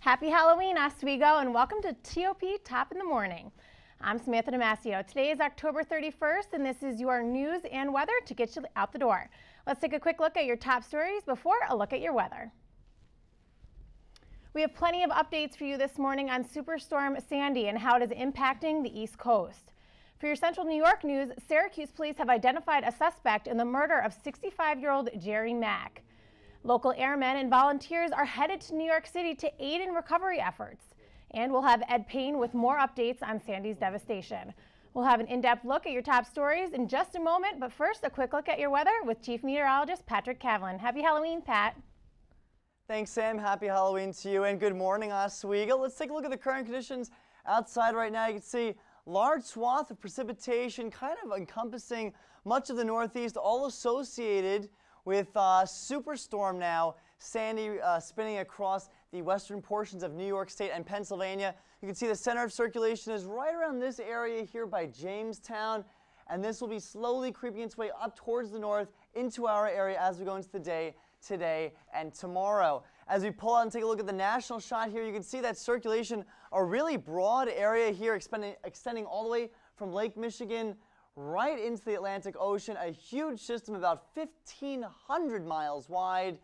Happy Halloween, Oswego, and welcome to TOP Top in the Morning. I'm Samantha Damasio. Today is October 31st, and this is your news and weather to get you out the door. Let's take a quick look at your top stories before a look at your weather. We have plenty of updates for you this morning on Superstorm Sandy and how it is impacting the East Coast. For your Central New York news, Syracuse police have identified a suspect in the murder of 65-year-old Jerry Mack. Local airmen and volunteers are headed to New York City to aid in recovery efforts. And we'll have Ed Payne with more updates on Sandy's devastation. We'll have an in-depth look at your top stories in just a moment, but first, a quick look at your weather with Chief Meteorologist Patrick Kavlin. Happy Halloween, Pat. Thanks, Sam. Happy Halloween to you, and good morning, Oswego. Let's take a look at the current conditions outside right now. You can see large swath of precipitation kind of encompassing much of the Northeast, all associated with Superstorm now, Sandy spinning across the western portions of New York State and Pennsylvania. You can see the center of circulation is right around this area here by Jamestown, and this will be slowly creeping its way up towards the north into our area as we go into the day today and tomorrow. As we pull out and take a look at the national shot here, you can see that circulation, a really broad area here extending all the way from Lake Michigan right into the Atlantic Ocean, a huge system about 1,500 miles wide.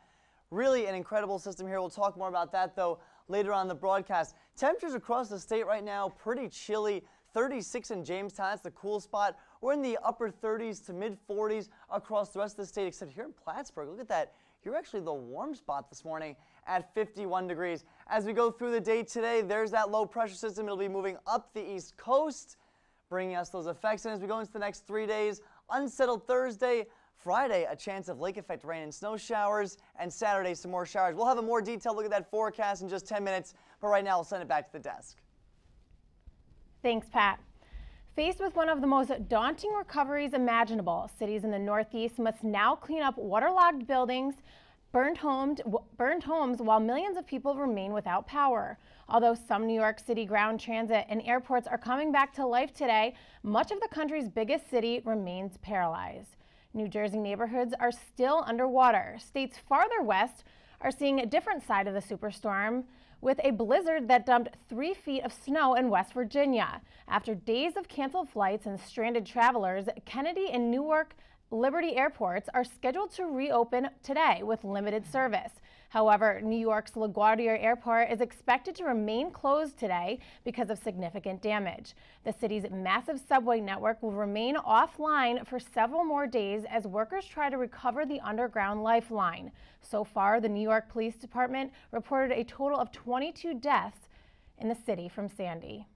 Really an incredible system here. We'll talk more about that, though, later on in the broadcast. Temperatures across the state right now, pretty chilly. 36 in Jamestown, that's the cool spot. We're in the upper 30s to mid 40s across the rest of the state, except here in Plattsburgh. Look at that. You're actually the warm spot this morning at 51 degrees. As we go through the day today, there's that low pressure system. It'll be moving up the East Coast, bringing us those effects. And as we go into the next 3 days, unsettled Thursday, Friday, a chance of lake effect rain and snow showers, and Saturday, some more showers. We'll have a more detailed look at that forecast in just 10 minutes, but right now, I'll send it back to the desk. Thanks, Pat. Faced with one of the most daunting recoveries imaginable, cities in the Northeast must now clean up waterlogged buildings, burned homes while millions of people remain without power. Although some New York City ground transit and airports are coming back to life today, much of the country's biggest city remains paralyzed. New Jersey neighborhoods are still underwater. States farther west are seeing a different side of the superstorm, with a blizzard that dumped 3 feet of snow in West Virginia. After days of canceled flights and stranded travelers, Kennedy and Newark Liberty airports are scheduled to reopen today with limited service. However, New York's LaGuardia Airport is expected to remain closed today because of significant damage. The city's massive subway network will remain offline for several more days as workers try to recover the underground lifeline. So far, the New York Police Department reported a total of 22 deaths in the city from Sandy.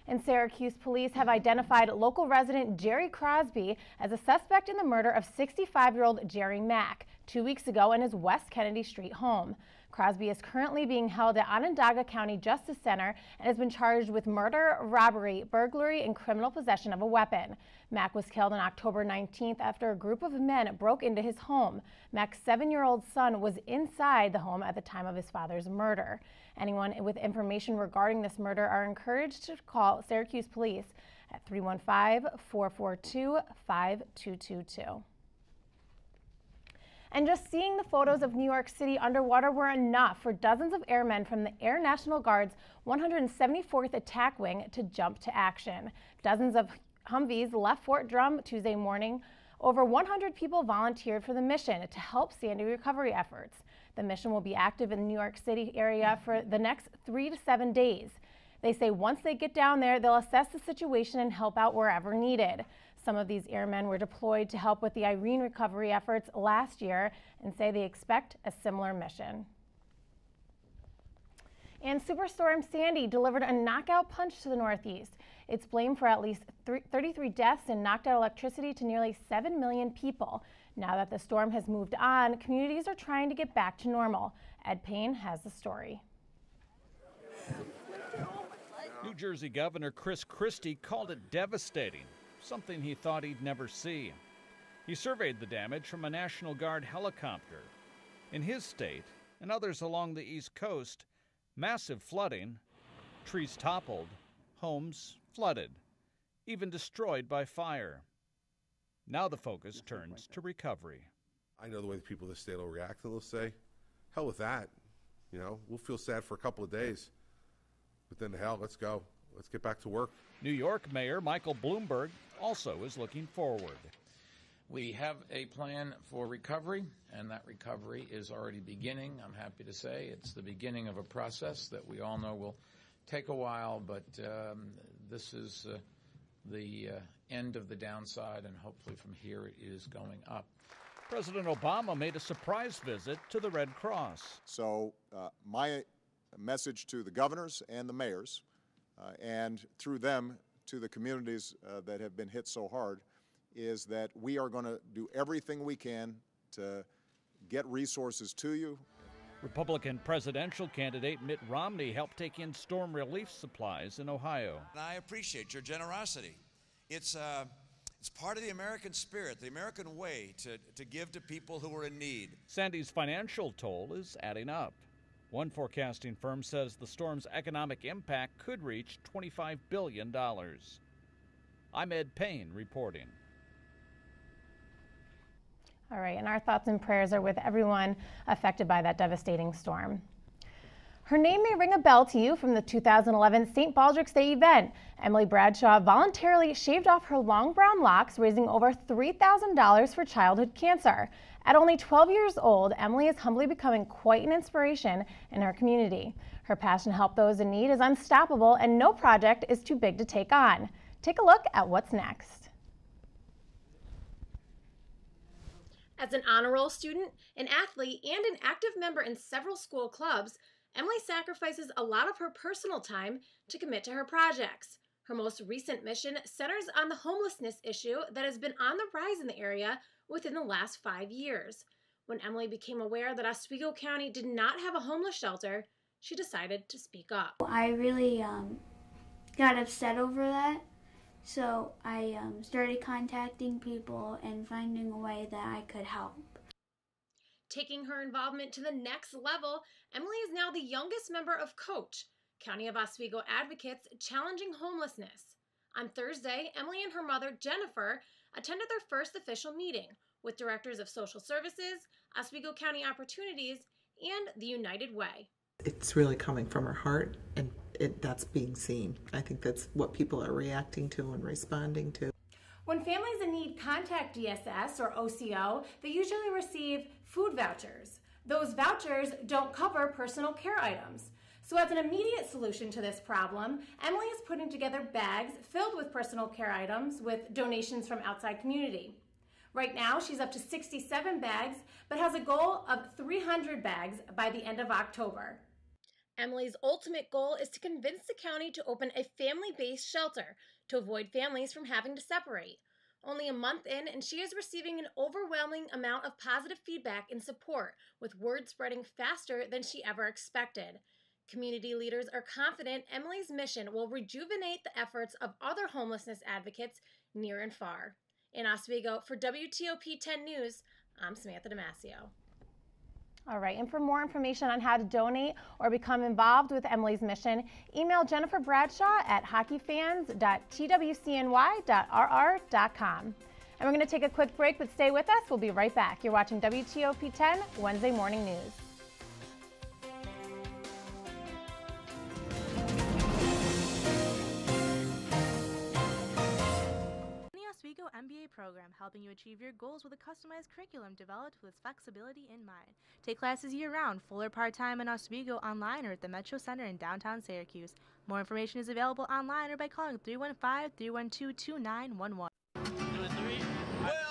And Syracuse police have identified local resident Jerry Crosby as a suspect in the murder of 65-year-old Jerry Mack 2 weeks ago in his West Kennedy Street home. Crosby is currently being held at Onondaga County Justice Center and has been charged with murder, robbery, burglary, and criminal possession of a weapon. Mack was killed on October 19th after a group of men broke into his home. Mack's 7-year-old son was inside the home at the time of his father's murder. Anyone with information regarding this murder are encouraged to call Syracuse Police at 315-442-5222. And just seeing the photos of New York City underwater were enough for dozens of airmen from the Air National Guard's 174th Attack Wing to jump to action. Dozens of Humvees left Fort Drum Tuesday morning. Over 100 people volunteered for the mission to help Sandy recovery efforts. The mission will be active in the New York City area for the next 3 to 7 days. They say once they get down there, they'll assess the situation and help out wherever needed. Some of these airmen were deployed to help with the Irene recovery efforts last year and say they expect a similar mission. And Superstorm Sandy delivered a knockout punch to the Northeast. It's blamed for at least 33 deaths and knocked out electricity to nearly 7 million people. Now that the storm has moved on, communities are trying to get back to normal. Ed Payne has the story. New Jersey Governor Chris Christie called it devastating, something he thought he'd never see. He surveyed the damage from a National Guard helicopter. In his state and others along the East Coast, massive flooding, trees toppled, homes flooded, even destroyed by fire. Now the focus turns to recovery. I know the way the people of the state will react. They'll say, hell with that. You know, we'll feel sad for a couple of days, but then hell, let's go. Let's get back to work. New York Mayor Michael Bloomberg also is looking forward. We have a plan for recovery, and that recovery is already beginning. I'm happy to say it's the beginning of a process that we all know will take a while, but this is the end of the downside, and hopefully from here it is going up. President Obama made a surprise visit to the Red Cross. So my message to the governors and the mayors, and through them to the communities that have been hit so hard, is that we are going to do everything we can to get resources to you. Republican presidential candidate Mitt Romney helped take in storm relief supplies in Ohio. And I appreciate your generosity. It's part of the American spirit, the American way to give to people who are in need. Sandy's financial toll is adding up. One forecasting firm says the storm's economic impact could reach $25 billion. I'm Ed Payne reporting. All right, and our thoughts and prayers are with everyone affected by that devastating storm. Her name may ring a bell to you from the 2011 St. Baldrick's Day event. Emily Bradshaw voluntarily shaved off her long brown locks, raising over $3,000 for childhood cancer. At only 12 years old, Emily is humbly becoming quite an inspiration in her community. Her passion to help those in need is unstoppable, and no project is too big to take on. Take a look at what's next. As an honor roll student, an athlete, and an active member in several school clubs, Emily sacrifices a lot of her personal time to commit to her projects. Her most recent mission centers on the homelessness issue that has been on the rise in the area within the last 5 years. When Emily became aware that Oswego County did not have a homeless shelter, she decided to speak up. I really got upset over that. So I started contacting people and finding a way that I could help. Taking her involvement to the next level, Emily is now the youngest member of COACH, County of Oswego Advocates Challenging Homelessness. On Thursday, Emily and her mother, Jennifer, attended their first official meeting with directors of social services, Oswego County Opportunities, and the United Way. It's really coming from her heart, and that's being seen. I think that's what people are reacting to and responding to. When families in need contact DSS or OCO, they usually receive food vouchers. Those vouchers don't cover personal care items. So as an immediate solution to this problem, Emily is putting together bags filled with personal care items with donations from outside community. Right now, she's up to 67 bags, but has a goal of 300 bags by the end of October. Emily's ultimate goal is to convince the county to open a family-based shelter to avoid families from having to separate. Only a month in, and she is receiving an overwhelming amount of positive feedback and support, with word spreading faster than she ever expected. Community leaders are confident Emily's mission will rejuvenate the efforts of other homelessness advocates near and far. In Oswego, for WTOP10 News, I'm Samantha Damasio. All right, and for more information on how to donate or become involved with Emily's mission, email Jennifer Bradshaw at hockeyfans.twcny.rr.com. And we're going to take a quick break, but stay with us. We'll be right back. You're watching WTOP10 Wednesday Morning News. Oswego MBA program, helping you achieve your goals with a customized curriculum developed with flexibility in mind. Take classes year-round, full or part-time in Oswego, online or at the Metro Center in downtown Syracuse. More information is available online or by calling 315-312-2911. Well,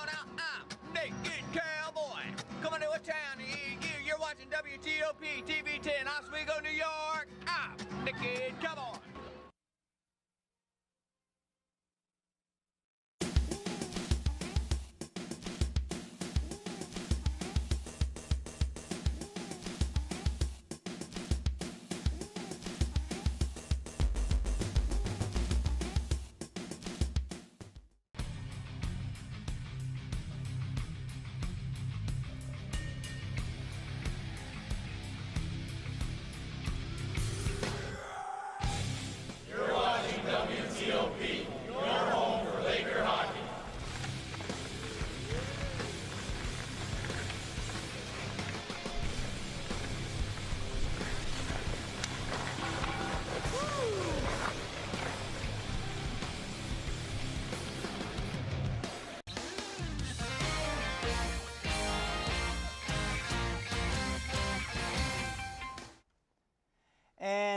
now I'm Naked Cowboy, coming to a town near you. You're watching WTOP TV10, Oswego, New York. I'm Naked Cowboy.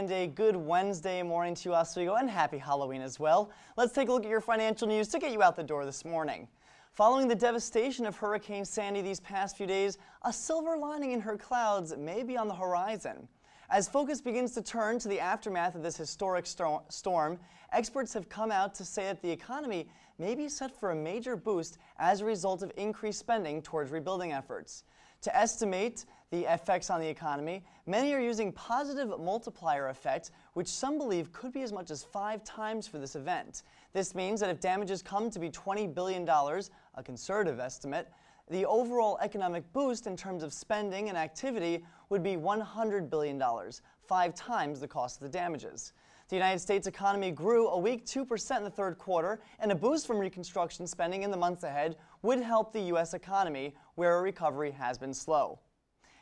and a good Wednesday morning to you, Oswego, and happy Halloween as well. Let's take a look at your financial news to get you out the door this morning. Following the devastation of Hurricane Sandy these past few days, a silver lining in her clouds may be on the horizon. As focus begins to turn to the aftermath of this historic storm, experts have come out to say that the economy may be set for a major boost as a result of increased spending towards rebuilding efforts. To estimate the effects on the economy, many are using positive multiplier effect, which some believe could be as much as 5 times for this event. This means that if damages come to be $20 billion, a conservative estimate, the overall economic boost in terms of spending and activity would be $100 billion, 5 times the cost of the damages. The United States economy grew a weak 2% in the third quarter, and a boost from reconstruction spending in the months ahead would help the U.S. economy, where a recovery has been slow.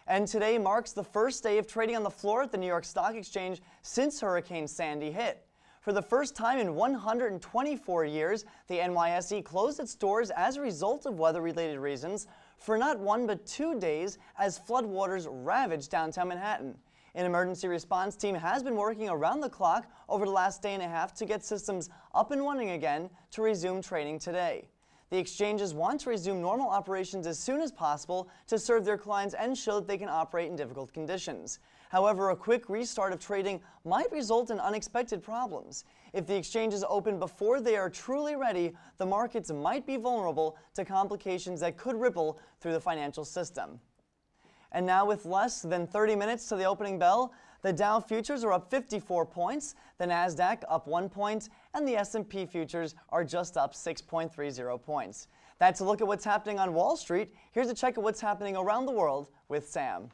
And today marks the first day of trading on the floor at the New York Stock Exchange since Hurricane Sandy hit. For the first time in 124 years, the NYSE closed its doors as a result of weather-related reasons for not 1 but 2 days as floodwaters ravaged downtown Manhattan. An emergency response team has been working around the clock over the last day and a half to get systems up and running again to resume trading today. The exchanges want to resume normal operations as soon as possible to serve their clients and show that they can operate in difficult conditions. However, a quick restart of trading might result in unexpected problems. If the exchanges open before they are truly ready, the markets might be vulnerable to complications that could ripple through the financial system. And now, with less than 30 minutes to the opening bell, the Dow futures are up 54 points, the Nasdaq up 1 point, and the S&P futures are just up 6.30 points. That's a look at what's happening on Wall Street. Here's a check of what's happening around the world with Sam.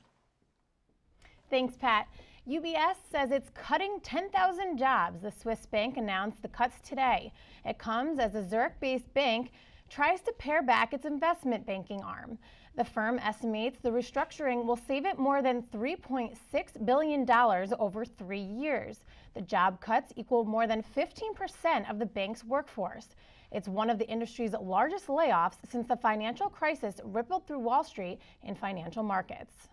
Thanks, Pat. UBS says it's cutting 10,000 jobs. The Swiss bank announced the cuts today. It comes as a Zurich-based bank tries to pare back its investment banking arm. The firm estimates the restructuring will save it more than $3.6 billion over 3 years. The job cuts equal more than 15% of the bank's workforce. It's one of the industry's largest layoffs since the financial crisis rippled through Wall Street and financial markets.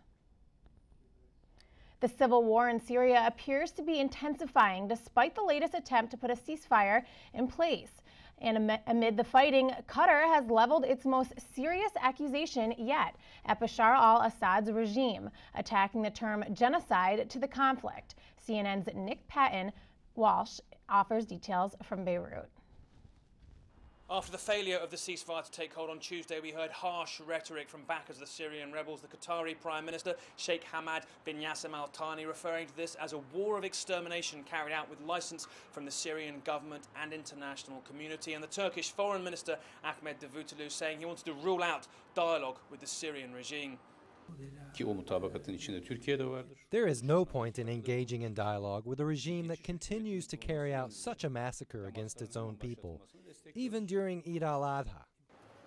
The civil war in Syria appears to be intensifying despite the latest attempt to put a ceasefire in place. And amid the fighting, Qatar has leveled its most serious accusation yet at Bashar al-Assad's regime, attacking the term genocide to the conflict. CNN's Nick Patton-Walsh offers details from Beirut. After the failure of the ceasefire to take hold on Tuesday, we heard harsh rhetoric from backers of the Syrian rebels. The Qatari Prime Minister, Sheikh Hamad bin Yasser Al Thani, referring to this as a war of extermination carried out with license from the Syrian government and international community. And the Turkish Foreign Minister, Ahmet Davutoglu, saying he wanted to rule out dialogue with the Syrian regime. There is no point in engaging in dialogue with a regime that continues to carry out such a massacre against its own people, even during Eid al-Adha.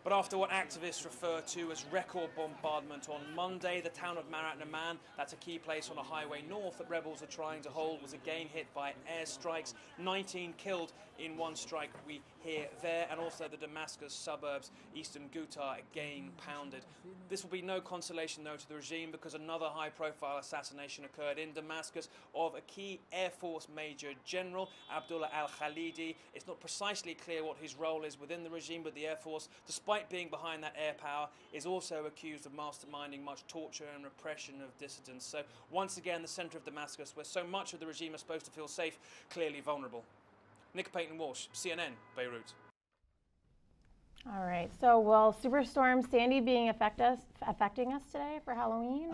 But after what activists refer to as record bombardment on Monday, the town of Marat Naman, that's a key place on a highway north that rebels are trying to hold, was again hit by airstrikes. 19 killed in one strike we hear there, and also the Damascus suburbs, eastern Ghouta, again pounded. This will be no consolation, though, to the regime, because another high-profile assassination occurred in Damascus of a key Air Force Major General, Abdullah al-Khalidi. It's not precisely clear what his role is within the regime, but the Air Force, despite being behind that air power, is also accused of masterminding much torture and repression of dissidents. So once again, the centre of Damascus, where so much of the regime is supposed to feel safe, clearly vulnerable. Nick Payton-Walsh, CNN, Beirut. All right, so will Superstorm Sandy being affecting us today for Halloween?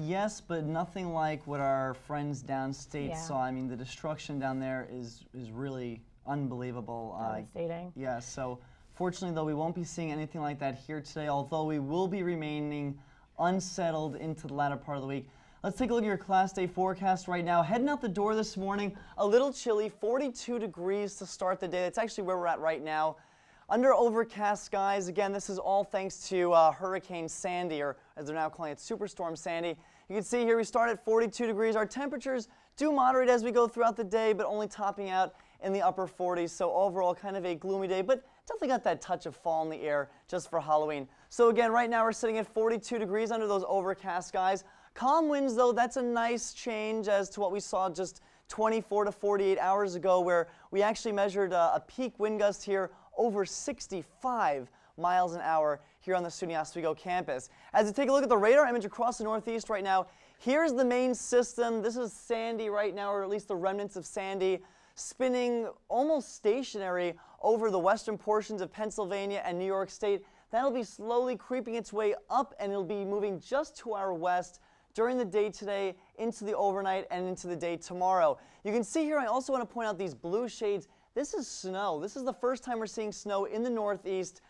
Yes, but nothing like what our friends downstate saw. I mean, the destruction down there is really unbelievable. Devastating. Yeah, so fortunately, though, we won't be seeing anything like that here today, although we will be remaining unsettled into the latter part of the week. Let's take a look at your Class Day forecast right now. Heading out the door this morning, a little chilly, 42 degrees to start the day. That's actually where we're at right now. Under overcast skies, again, this is all thanks to Hurricane Sandy, or as they're now calling it, Superstorm Sandy. You can see here we start at 42 degrees. Our temperatures do moderate as we go throughout the day, but only topping out in the upper 40s. So overall, kind of a gloomy day, but definitely got that touch of fall in the air just for Halloween. So again, right now we're sitting at 42 degrees under those overcast skies. Calm winds, though, that's a nice change as to what we saw just 24 to 48 hours ago, where we actually measured a peak wind gust here over 65 miles an hour here on the SUNY Oswego campus. As you take a look at the radar image across the Northeast right now, here's the main system. This is Sandy right now, or at least the remnants of Sandy, spinning almost stationary over the western portions of Pennsylvania and New York State. That'll be slowly creeping its way up, and it'll be moving just to our west during the day today, into the overnight, and into the day tomorrow. You can see here, I also want to point out these blue shades. This is snow. This is the first time we're seeing snow in the Northeast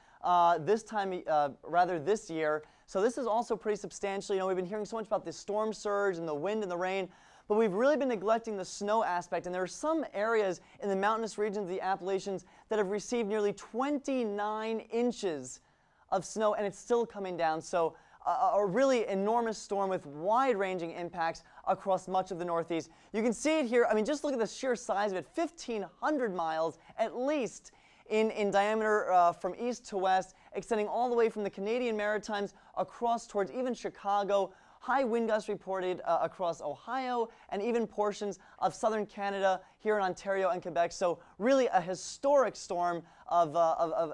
this year. So this is also pretty substantial. You know, we've been hearing so much about this storm surge and the wind and the rain, but we've really been neglecting the snow aspect. And there are some areas in the mountainous regions of the Appalachians that have received nearly 29 inches of snow, and it's still coming down. So a really enormous storm with wide-ranging impacts across much of the Northeast. You can see it here. I mean, just look at the sheer size of it. 1,500 miles at least in diameter from east to west, extending all the way from the Canadian Maritimes across towards even Chicago. High wind gusts reported across Ohio and even portions of southern Canada, here in Ontario and Quebec. So really a historic storm of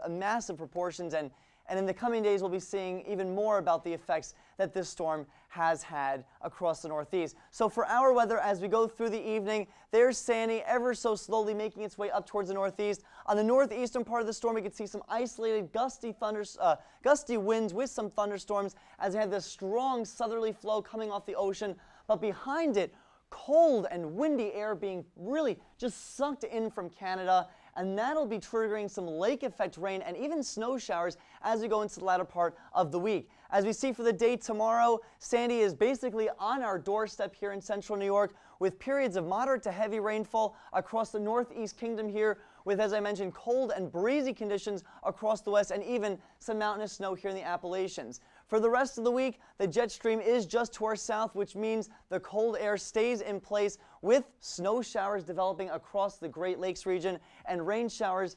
massive proportions, and in the coming days we'll be seeing even more about the effects that this storm has had across the Northeast. So for our weather, as we go through the evening, there's Sandy ever so slowly making its way up towards the Northeast. On the northeastern part of the storm, we can see some isolated gusty winds with some thunderstorms as they have this strong southerly flow coming off the ocean. But behind it, cold and windy air being really just sucked in from Canada, and that'll be triggering some lake effect rain and even snow showers as we go into the latter part of the week. As we see for the day tomorrow, Sandy is basically on our doorstep here in central New York, with periods of moderate to heavy rainfall across the Northeast Kingdom here, with, as I mentioned, cold and breezy conditions across the west, and even some mountainous snow here in the Appalachians. For the rest of the week, the jet stream is just to our south, which means the cold air stays in place, with snow showers developing across the Great Lakes region and rain showers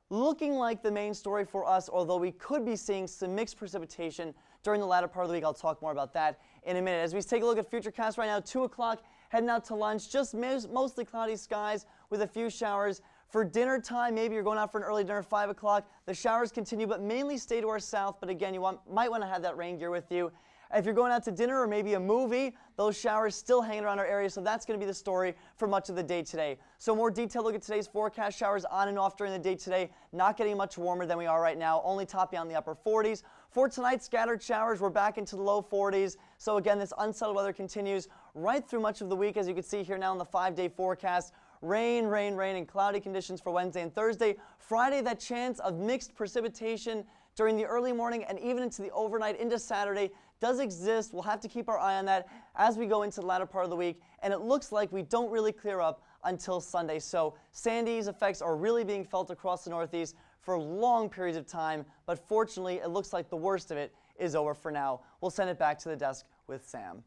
looking like the main story for us, although we could be seeing some mixed precipitation during the latter part of the week. I'll talk more about that in a minute. As we take a look at Futurecast right now, 2 o'clock, heading out to lunch, just mostly cloudy skies with a few showers. For dinner time, maybe you're going out for an early dinner, 5 o'clock. The showers continue, but mainly stay to our south. But again, you might want to have that rain gear with you. If you're going out to dinner or maybe a movie, those showers still hanging around our area, so that's going to be the story for much of the day today. So more detailed look at today's forecast. Showers on and off during the day today, not getting much warmer than we are right now, only topping out in the upper 40s. For tonight, scattered showers, we're back into the low 40s. So again, this unsettled weather continues right through much of the week, as you can see here now in the 5-day forecast. Rain, rain, rain, and cloudy conditions for Wednesday and Thursday. Friday, that chance of mixed precipitation during the early morning and even into the overnight into Saturday does exist. We'll have to keep our eye on that as we go into the latter part of the week, and it looks like we don't really clear up until Sunday. So Sandy's effects are really being felt across the Northeast for long periods of time, but fortunately it looks like the worst of it is over for now. We'll send it back to the desk with Sam.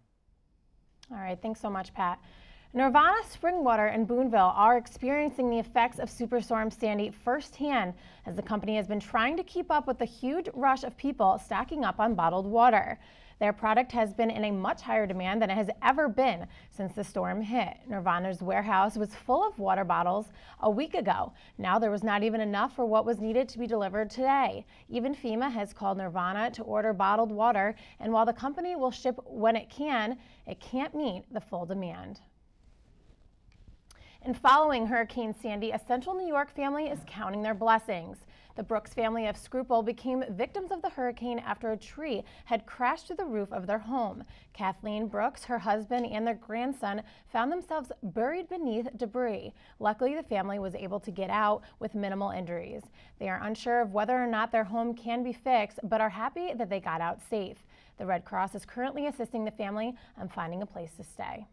All right, thanks so much, Pat. Nirvana Spring Water and Boonville are experiencing the effects of Superstorm Sandy firsthand, as the company has been trying to keep up with the huge rush of people stocking up on bottled water. Their product has been in a much higher demand than it has ever been since the storm hit. Nirvana's warehouse was full of water bottles a week ago. Now there was not even enough for what was needed to be delivered today. Even FEMA has called Nirvana to order bottled water, and while the company will ship when it can't meet the full demand. And following Hurricane Sandy, a central New York family is counting their blessings. The Brooks family of Skrupel became victims of the hurricane after a tree had crashed through the roof of their home. Kathleen Brooks, her husband, and their grandson found themselves buried beneath debris. Luckily, the family was able to get out with minimal injuries. They are unsure of whether or not their home can be fixed, but are happy that they got out safe. The Red Cross is currently assisting the family on finding a place to stay.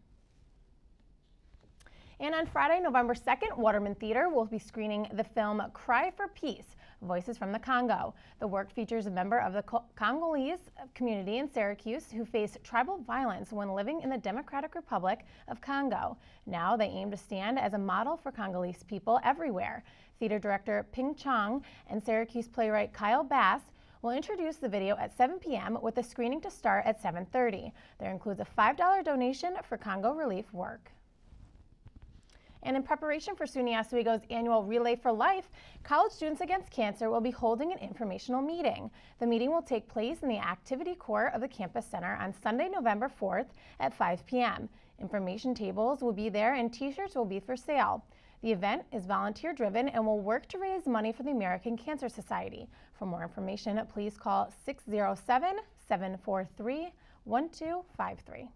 And on Friday, November 2nd, Waterman Theater will be screening the film Cry for Peace, Voices from the Congo. The work features a member of the Congolese community in Syracuse who faced tribal violence when living in the Democratic Republic of Congo. Now they aim to stand as a model for Congolese people everywhere. Theater director Ping Chong and Syracuse playwright Kyle Bass will introduce the video at 7 p.m. with the screening to start at 7:30. There includes a $5 donation for Congo relief work. And in preparation for SUNY Oswego's annual Relay for Life, College Students Against Cancer will be holding an informational meeting. The meeting will take place in the activity core of the campus center on Sunday, November 4th at 5 p.m. Information tables will be there and t-shirts will be for sale. The event is volunteer driven and will work to raise money for the American Cancer Society. For more information, please call 607-743-1253.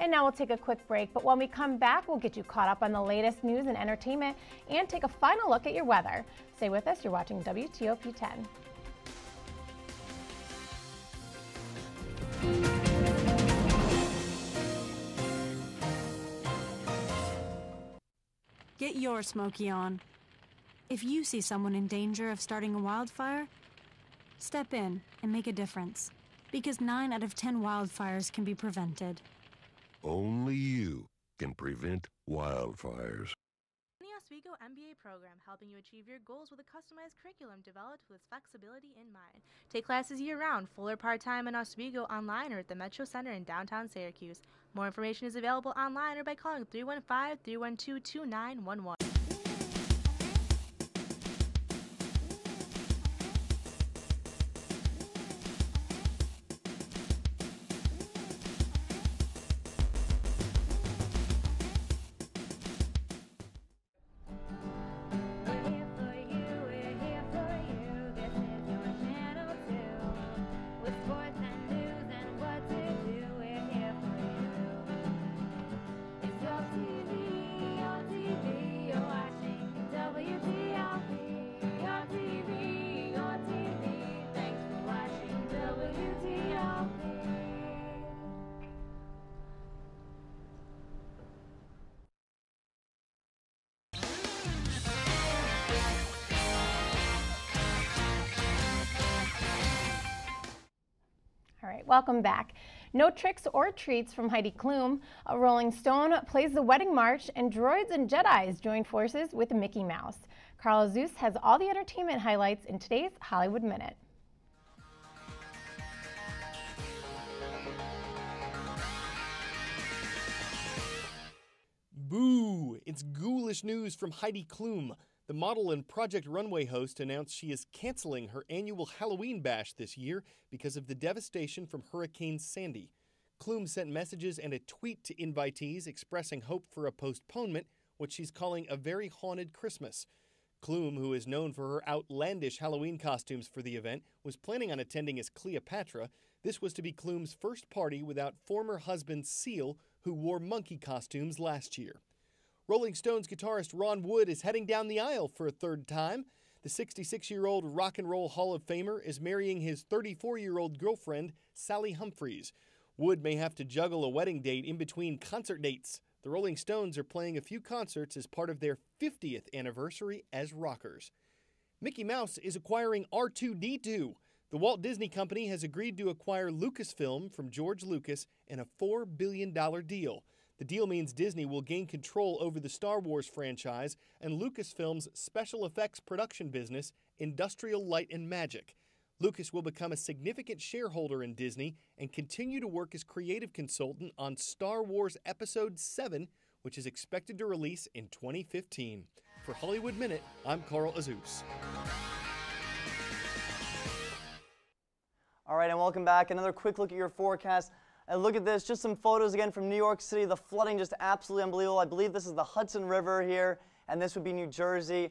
And now we'll take a quick break, but when we come back, we'll get you caught up on the latest news and entertainment and take a final look at your weather. Stay with us, you're watching WTOP 10. Get your Smokey on. If you see someone in danger of starting a wildfire, step in and make a difference. Because 9 out of 10 wildfires can be prevented. Only you can prevent wildfires. The Oswego MBA program, helping you achieve your goals with a customized curriculum developed with flexibility in mind. Take classes year-round, full or part-time in Oswego, online or at the Metro Center in downtown Syracuse. More information is available online or by calling 315-312-2911. All right, welcome back. No tricks or treats from Heidi Klum. A Rolling Stone plays the wedding march, and droids and Jedis join forces with Mickey Mouse. Carl Zeus has all the entertainment highlights in today's Hollywood Minute. Boo! It's ghoulish news from Heidi Klum. The model and Project Runway host announced she is canceling her annual Halloween bash this year because of the devastation from Hurricane Sandy. Klum sent messages and a tweet to invitees expressing hope for a postponement, what she's calling a very haunted Christmas. Klum, who is known for her outlandish Halloween costumes for the event, was planning on attending as Cleopatra. This was to be Klum's first party without former husband Seal, who wore monkey costumes last year. Rolling Stones guitarist Ron Wood is heading down the aisle for a third time. The 66-year-old Rock and Roll Hall of Famer is marrying his 34-year-old girlfriend, Sally Humphries. Wood may have to juggle a wedding date in between concert dates. The Rolling Stones are playing a few concerts as part of their 50th anniversary as rockers. Mickey Mouse is acquiring R2-D2. The Walt Disney Company has agreed to acquire Lucasfilm from George Lucas in a $4 billion deal. The deal means Disney will gain control over the Star Wars franchise and Lucasfilm's special effects production business, Industrial Light and Magic. Lucas will become a significant shareholder in Disney and continue to work as creative consultant on Star Wars Episode 7, which is expected to release in 2015. For Hollywood Minute, I'm Carl Azus. All right, and welcome back. Another quick look at your forecast. And look at this, just some photos again from New York City. The flooding just absolutely unbelievable. I believe this is the Hudson River here, and this would be New Jersey.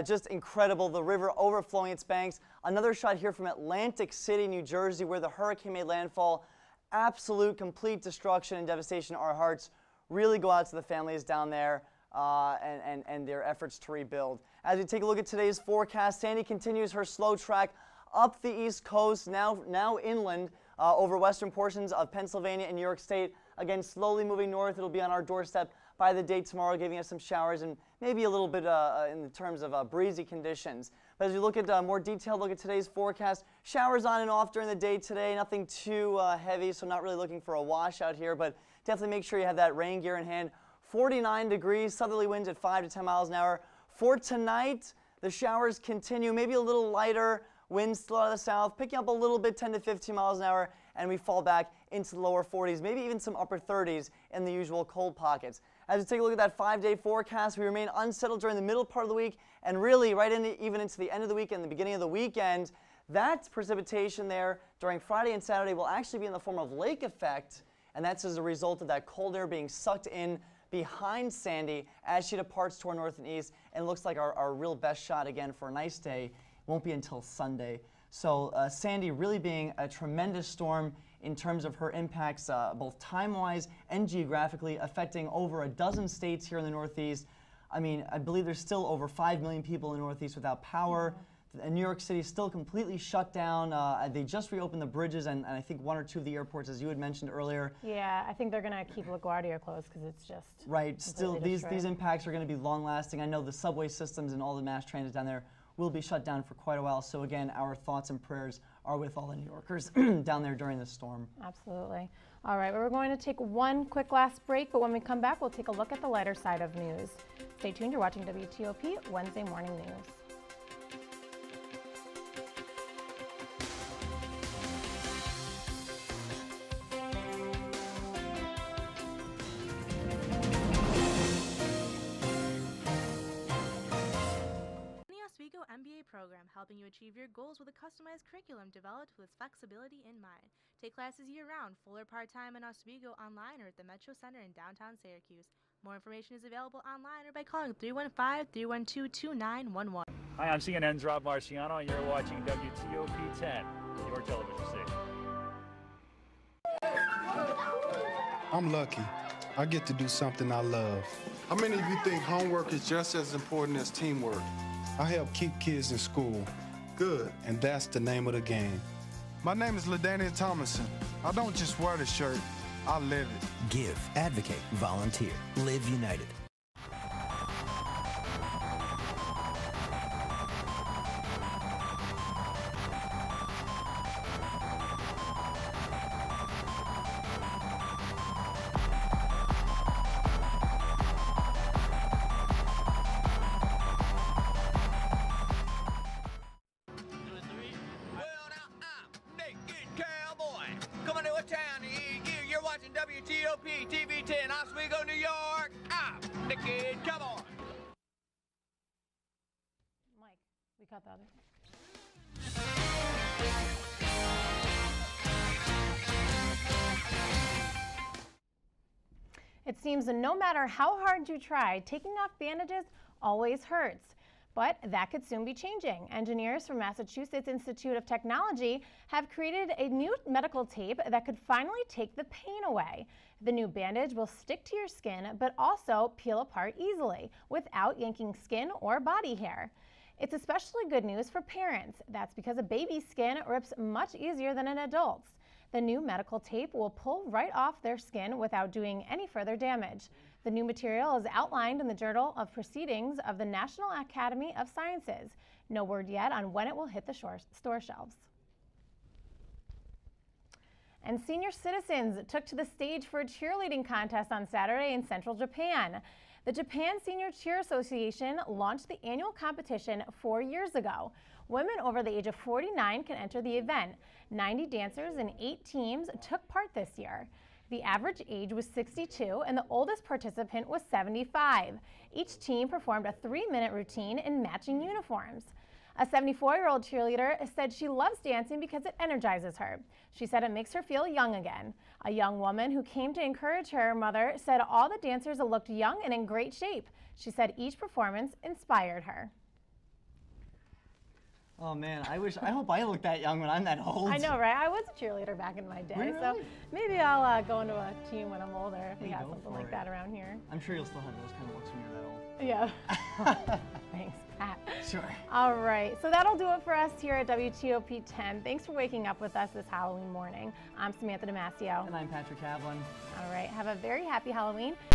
Just incredible, the river overflowing its banks. Another shot here from Atlantic City, New Jersey, where the hurricane made landfall. Absolute, complete destruction and devastation. Our hearts really go out to the families down there and their efforts to rebuild. As we take a look at today's forecast, Sandy continues her slow track up the East Coast, now inland, over western portions of Pennsylvania and New York State. Again, slowly moving north. It'll be on our doorstep by the day tomorrow, giving us some showers and maybe a little bit in terms of breezy conditions. But as we look at more detailed look at today's forecast, showers on and off during the day today. Nothing too heavy, so not really looking for a washout here, but definitely make sure you have that rain gear in hand. 49 degrees, southerly winds at 5 to 10 miles an hour. For tonight, the showers continue, maybe a little lighter. Winds still out of the south, picking up a little bit, 10 to 15 miles an hour. and we fall back into the lower 40s, maybe even some upper 30s in the usual cold pockets. As we take a look at that 5-day forecast, we remain unsettled during the middle part of the week and really right even into the end of the week and the beginning of the weekend. That precipitation there during Friday and Saturday will actually be in the form of lake effect, and that's as a result of that cold air being sucked in behind Sandy as she departs toward north and east, and looks like our real best shot again for a nice day won't be until Sunday. So Sandy really being a tremendous storm in terms of her impacts both time-wise and geographically, affecting over a dozen states here in the Northeast. I mean, I believe there's still over 5 million people in the Northeast without power. And New York City is still completely shut down. They just reopened the bridges and I think 1 or 2 of the airports, as you had mentioned earlier. Yeah, I think they're going to keep LaGuardia closed because it's just right. Still, these impacts are going to be long-lasting. I know the subway systems and all the mass transit down there will be shut down for quite a while. So again, our thoughts and prayers are with all the New Yorkers down there during this storm. Absolutely. All right, we're going to take one quick last break, but when we come back, we'll take a look at the lighter side of news. Stay tuned. You're watching WTOP Wednesday Morning News. MBA program helping you achieve your goals with a customized curriculum developed with flexibility in mind. Take classes year-round, full or part-time in Oswego, online or at the Metro Center in downtown Syracuse. More information is available online or by calling 315-312-2911. Hi, I'm CNN's Rob Marciano, and you're watching WTOP10, your television station. I'm lucky. I get to do something I love. How many of you think homework is just as important as teamwork? I help keep kids in school. Good. And that's the name of the game. My name is LaDainian Thomason. I don't just wear the shirt, I live it. Give, advocate, volunteer. Live United. WTOP10 Oswego, New York. I'm the kid. Come on. Mike, we got the other. It seems that no matter how hard you try, taking off bandages always hurts. But that could soon be changing. Engineers from Massachusetts Institute of Technology have created a new medical tape that could finally take the pain away. The new bandage will stick to your skin, but also peel apart easily without yanking skin or body hair. It's especially good news for parents. That's because a baby's skin rips much easier than an adult's. The new medical tape will pull right off their skin without doing any further damage. The new material is outlined in the Journal of Proceedings of the National Academy of Sciences. No word yet on when it will hit the store shelves. And senior citizens took to the stage for a cheerleading contest on Saturday in central Japan. The Japan Senior Cheer Association launched the annual competition 4 years ago. Women over the age of 49 can enter the event. 90 dancers and 8 teams took part this year. The average age was 62 and the oldest participant was 75. Each team performed a 3-minute routine in matching uniforms. A 74-year-old cheerleader said she loves dancing because it energizes her. She said it makes her feel young again. A young woman who came to encourage her mother said all the dancers looked young and in great shape. She said each performance inspired her. Oh man, I hope I look that young when I'm that old. I know, right? I was a cheerleader back in my day, really? So maybe I'll go into a team when I'm older if we have something like that around here. I'm sure you'll still have those kind of looks when you're that old. Yeah. Thanks, Pat. Sure. All right, so that'll do it for us here at WTOP 10. Thanks for waking up with us this Halloween morning. I'm Samantha Damasio. And I'm Patrick Havlin. All right, have a very happy Halloween.